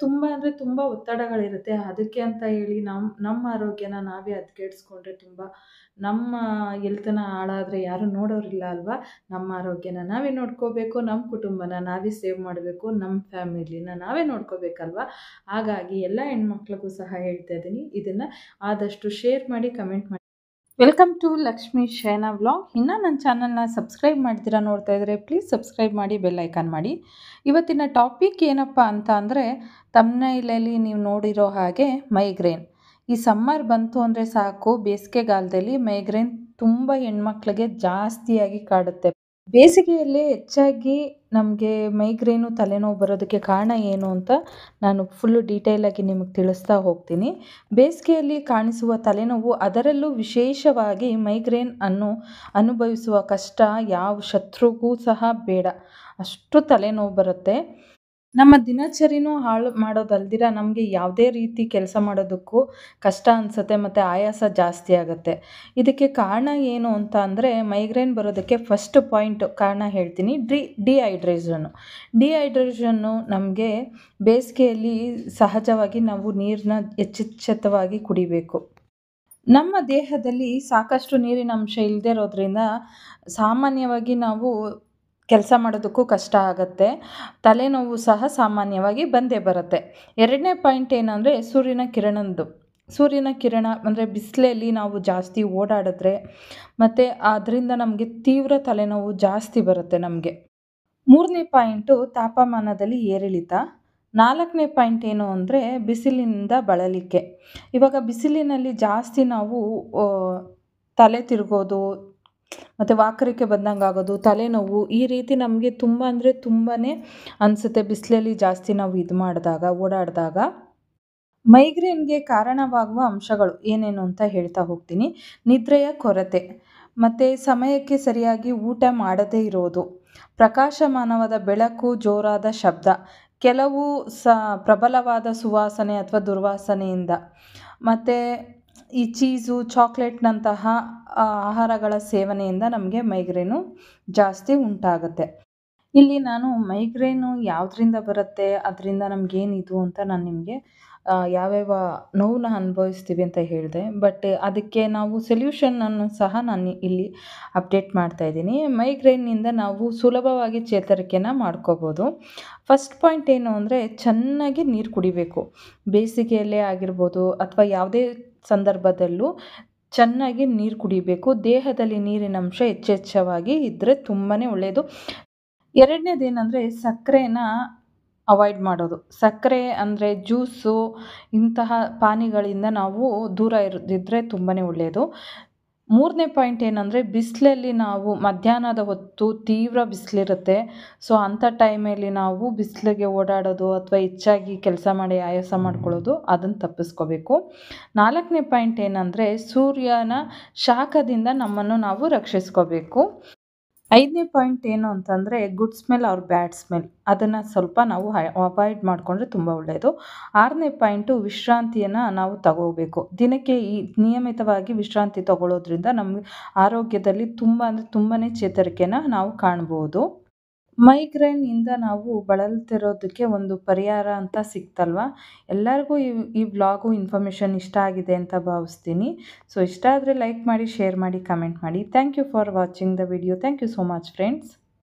ತುಂಬ ಅಂದರೆ ತುಂಬ ಒತ್ತಡಗಳಿರುತ್ತೆ. ಅದಕ್ಕೆ ಅಂತ ಹೇಳಿ ನಮ್ಮ ಆರೋಗ್ಯನ ನಾವೇ ಹದಗೆಡಿಸ್ಕೊಂಡ್ರೆ ನಮ್ಮ ಹೆಲ್ತನ್ನ ಹಾಳಾದ್ರೆ ಯಾರು ನೋಡೋರಿಲ್ಲ ಅಲ್ವಾ? ನಮ್ಮ ಆರೋಗ್ಯನ ನಾವೇ ನೋಡ್ಕೋಬೇಕು, ನಮ್ಮ ಕುಟುಂಬನ ನಾವೇ ಸೇವ್ ಮಾಡಬೇಕು, ನಮ್ಮ ಫ್ಯಾಮಿಲಿನ ನಾವೇ ನೋಡ್ಕೋಬೇಕಲ್ವಾ? ಹಾಗಾಗಿ ಎಲ್ಲ ಹೆಣ್ಮಕ್ಳಿಗೂ ಸಹ ಹೇಳ್ತಾ ಇದ್ದೀನಿ, ಇದನ್ನು ಆದಷ್ಟು ಶೇರ್ ಮಾಡಿ, ಕಮೆಂಟ್ ಮಾಡಿ. Welcome to Lakshmi Shayana vlog. ಇನ್ನೂ ನನ್ನ ಚಾನಲ್ನ ಸಬ್ಸ್ಕ್ರೈಬ್ ಮಾಡ್ತೀರಾ ನೋಡ್ತಾ ಇದ್ದರೆ ಪ್ಲೀಸ್ ಸಬ್ಸ್ಕ್ರೈಬ್ ಮಾಡಿ, ಬೆಲ್ ಐಕಾನ್ ಮಾಡಿ. ಇವತ್ತಿನ ಟಾಪಿಕ್ ಏನಪ್ಪ ಅಂತ ಅಂದರೆ, ತಮ್ನೈಲಲ್ಲಿ ನೀವು ನೋಡಿರೋ ಹಾಗೆ ಮೈಗ್ರೇನ್. ಈ ಸಮ್ಮರ್ ಬಂತು ಅಂದರೆ ಸಾಕು, ಬೇಸಿಗೆಗಾಲದಲ್ಲಿ ಮೈಗ್ರೇನ್ ತುಂಬ ಹೆಣ್ಮಕ್ಳಿಗೆ ಜಾಸ್ತಿಯಾಗಿ ಕಾಡುತ್ತೆ. ಬೇಸಿಗೆಯಲ್ಲಿ ಹೆಚ್ಚಾಗಿ ನಮಗೆ ಮೈಗ್ರೇನು ತಲೆನೋವು ಬರೋದಕ್ಕೆ ಕಾರಣ ಏನು ಅಂತ ನಾನು ಫುಲ್ಲು ಡೀಟೇಲಾಗಿ ನಿಮಗೆ ತಿಳಿಸ್ತಾ ಹೋಗ್ತೀನಿ. ಬೇಸಿಗೆಯಲ್ಲಿ ಕಾಣಿಸುವ ತಲೆನೋವು, ಅದರಲ್ಲೂ ವಿಶೇಷವಾಗಿ ಮೈಗ್ರೇನ್ ಅನ್ನು ಅನುಭವಿಸುವ ಕಷ್ಟ ಯಾವ ಶತ್ರುಗೂ ಸಹ ಬೇಡ, ಅಷ್ಟು ತಲೆನೋವು ಬರುತ್ತೆ. ನಮ್ಮ ದಿನಚರಿನೂ ಹಾಳು ಮಾಡೋದಲ್ದಿರ ನಮಗೆ ಯಾವುದೇ ರೀತಿ ಕೆಲಸ ಮಾಡೋದಕ್ಕೂ ಕಷ್ಟ ಅನಿಸುತ್ತೆ ಮತ್ತು ಆಯಾಸ ಜಾಸ್ತಿ ಆಗುತ್ತೆ. ಇದಕ್ಕೆ ಕಾರಣ ಏನು ಅಂತ ಅಂದರೆ, ಮೈಗ್ರೇನ್ ಬರೋದಕ್ಕೆ ಫಸ್ಟ್ ಪಾಯಿಂಟ್ ಕಾರಣ ಹೇಳ್ತೀನಿ, ಡಿಹೈಡ್ರೇಷನ್ನು ನಮಗೆ ಬೇಸಿಗೆಯಲ್ಲಿ ಸಹಜವಾಗಿ ನಾವು ನೀರನ್ನ ಹೆಚ್ಚೆಚ್ಚುತ್ತವಾಗಿ ಕುಡಿಬೇಕು. ನಮ್ಮ ದೇಹದಲ್ಲಿ ಸಾಕಷ್ಟು ನೀರಿನ ಅಂಶ ಇಲ್ಲದೇ ಇರೋದ್ರಿಂದ ಸಾಮಾನ್ಯವಾಗಿ ನಾವು ಕೆಲಸ ಮಾಡೋದಕ್ಕೂ ಕಷ್ಟ ಆಗುತ್ತೆ, ತಲೆನೋವು ಸಹ ಸಾಮಾನ್ಯವಾಗಿ ಬಂದೇ ಬರುತ್ತೆ. ಎರಡನೇ ಪಾಯಿಂಟ್ ಏನಂದರೆ ಸೂರ್ಯನ ಕಿರಣ ಅಂದರೆ ಬಿಸಿಲಲ್ಲಿ ನಾವು ಜಾಸ್ತಿ ಓಡಾಡಿದ್ರೆ ಮತ್ತು ಅದರಿಂದ ನಮಗೆ ತೀವ್ರ ತಲೆನೋವು ಜಾಸ್ತಿ ಬರುತ್ತೆ ನಮಗೆ. ಮೂರನೇ ಪಾಯಿಂಟು ತಾಪಮಾನದಲ್ಲಿ ಏರಿಳಿತ. ನಾಲ್ಕನೇ ಪಾಯಿಂಟ್ ಏನು ಅಂದರೆ ಬಿಸಿಲಿನಿಂದ ಬಳಲಿಕೆ. ಇವಾಗ ಬಿಸಿಲಿನಲ್ಲಿ ಜಾಸ್ತಿ ನಾವು ತಲೆ ತಿರುಗೋದು ಮತ್ತು ವಾಕರಿಕೆ ಬಂದಂಗೆ ಆಗೋದು, ತಲೆನೋವು, ಈ ರೀತಿ ನಮಗೆ ತುಂಬ ಅಂದರೆ ತುಂಬಾ ಅನಿಸುತ್ತೆ ಬಿಸಿಲಲ್ಲಿ ಜಾಸ್ತಿ ನಾವು ಓಡಾಡಿದಾಗ. ಮೈಗ್ರೇನ್ಗೆ ಕಾರಣವಾಗುವ ಅಂಶಗಳು ಏನೇನು ಅಂತ ಹೇಳ್ತಾ ಹೋಗ್ತೀನಿ. ನಿದ್ರೆಯ ಕೊರತೆ ಮತ್ತು ಸಮಯಕ್ಕೆ ಸರಿಯಾಗಿ ಊಟ ಮಾಡದೇ ಇರೋದು, ಪ್ರಕಾಶಮಾನವಾದ ಬೆಳಕು, ಜೋರಾದ ಶಬ್ದ, ಕೆಲವು ಪ್ರಬಲವಾದ ಸುವಾಸನೆ ಅಥವಾ ದುರ್ವಾಸನೆಯಿಂದ, ಮತ್ತು ಈ ಚೀಸು, ಚಾಕ್ಲೇಟ್ನಂತಹ ಆಹಾರಗಳ ಸೇವನೆಯಿಂದ ನಮಗೆ ಮೈಗ್ರೇನು ಜಾಸ್ತಿ ಉಂಟಾಗುತ್ತೆ. ಇಲ್ಲಿ ನಾನು ಮೈಗ್ರೇನು ಯಾವುದರಿಂದ ಬರುತ್ತೆ, ಅದರಿಂದ ನಮಗೇನಿದು ಅಂತ ನಾನು ನಿಮಗೆ ಯಾವ್ಯಾವ ನೋವನ್ನ ಅನುಭವಿಸ್ತೀವಿ ಅಂತ ಹೇಳಿದೆ. ಬಟ್ ಅದಕ್ಕೆ ನಾವು ಸೊಲ್ಯೂಷನನ್ನು ಸಹ ನಾನು ಇಲ್ಲಿ ಅಪ್ಡೇಟ್ ಮಾಡ್ತಾಯಿದ್ದೀನಿ. ಮೈಗ್ರೇನ್ನಿಂದ ನಾವು ಸುಲಭವಾಗಿ ಚೇತರಿಕೆನ ಮಾಡ್ಕೋಬೋದು. ಫಸ್ಟ್ ಪಾಯಿಂಟ್ ಏನು ಅಂದರೆ, ಚೆನ್ನಾಗಿ ನೀರು ಕುಡಿಬೇಕು. ಬೇಸಿಗೆಯಲ್ಲೇ ಆಗಿರ್ಬೋದು ಅಥವಾ ಯಾವುದೇ ಸಂದರ್ಭದಲ್ಲೂ ಚೆನ್ನಾಗಿ ನೀರು ಕುಡಿಬೇಕು. ದೇಹದಲ್ಲಿ ನೀರಿನ ಅಂಶ ಹೆಚ್ಚೆಚ್ಚವಾಗಿ ಇದ್ದರೆ ತುಂಬಾ ಒಳ್ಳೆಯದು. ಎರಡನೇದೇನೆಂದರೆ ಸಕ್ಕರೆನ ಅವಾಯ್ಡ್ ಮಾಡೋದು. ಸಕ್ಕರೆ ಅಂದರೆ ಜ್ಯೂಸು, ಇಂತಹ ಪಾನೀಯಗಳಿಂದ ನಾವು ದೂರ ಇದ್ದರೆ ತುಂಬಾ ಒಳ್ಳೆಯದು. ಮೂರನೇ ಪಾಯಿಂಟ್ ಏನಂದರೆ, ಬಿಸಿಲಲ್ಲಿ ನಾವು ಮಧ್ಯಾಹ್ನದ ಹೊತ್ತು ತೀವ್ರ ಬಿಸಿಲಿರುತ್ತೆ. ಸೊ ಅಂಥ ಟೈಮಲ್ಲಿ ನಾವು ಬಿಸಿಲಿಗೆ ಓಡಾಡೋದು ಅಥವಾ ಹೆಚ್ಚಾಗಿ ಕೆಲಸ ಮಾಡಿ ಆಯಾಸ ಮಾಡ್ಕೊಳ್ಳೋದು, ಅದನ್ನು ತಪ್ಪಿಸ್ಕೋಬೇಕು. ನಾಲ್ಕನೇ ಪಾಯಿಂಟ್ ಏನಂದರೆ, ಸೂರ್ಯನ ಶಾಖದಿಂದ ನಮ್ಮನ್ನು ನಾವು ರಕ್ಷಿಸ್ಕೋಬೇಕು. ಐದನೇ ಪಾಯಿಂಟ್ ಏನು ಅಂತಂದರೆ, good smell or bad smell, ಅದನ್ನು ಸ್ವಲ್ಪ ನಾವು ಅವಾಯ್ಡ್ ಮಾಡಿಕೊಂಡ್ರೆ ತುಂಬ ಒಳ್ಳೆಯದು. ಆರನೇ ಪಾಯಿಂಟು, ವಿಶ್ರಾಂತಿಯನ್ನು ನಾವು ತಗೋಬೇಕು. ದಿನಕ್ಕೆ ನಿಯಮಿತವಾಗಿ ವಿಶ್ರಾಂತಿ ತಗೊಳ್ಳೋದ್ರಿಂದ ನಮ್ಮ ಆರೋಗ್ಯದಲ್ಲಿ ತುಂಬ ಅಂದರೆ ತುಂಬಾ ಚೇತರಿಕೆನ ನಾವು ಕಾಣ್ಬೋದು. ಮೈಗ್ರೇನಿಂದ ನಾವು ಬಳಲ್ತಿರೋದಕ್ಕೆ ಒಂದು ಪರಿಹಾರ ಅಂತ ಸಿಕ್ತಲ್ವ. ಎಲ್ಲರಿಗೂ ಈ ವ್ಲಾಗು ಇನ್ಫಾರ್ಮೇಷನ್ ಇಷ್ಟ ಆಗಿದೆ ಅಂತ ಭಾವಿಸ್ತೀನಿ. ಸೊ ಇಷ್ಟ ಆದರೆ ಲೈಕ್ ಮಾಡಿ, ಶೇರ್ ಮಾಡಿ, ಕಮೆಂಟ್ ಮಾಡಿ. Thank you for watching the video. Thank you so much friends.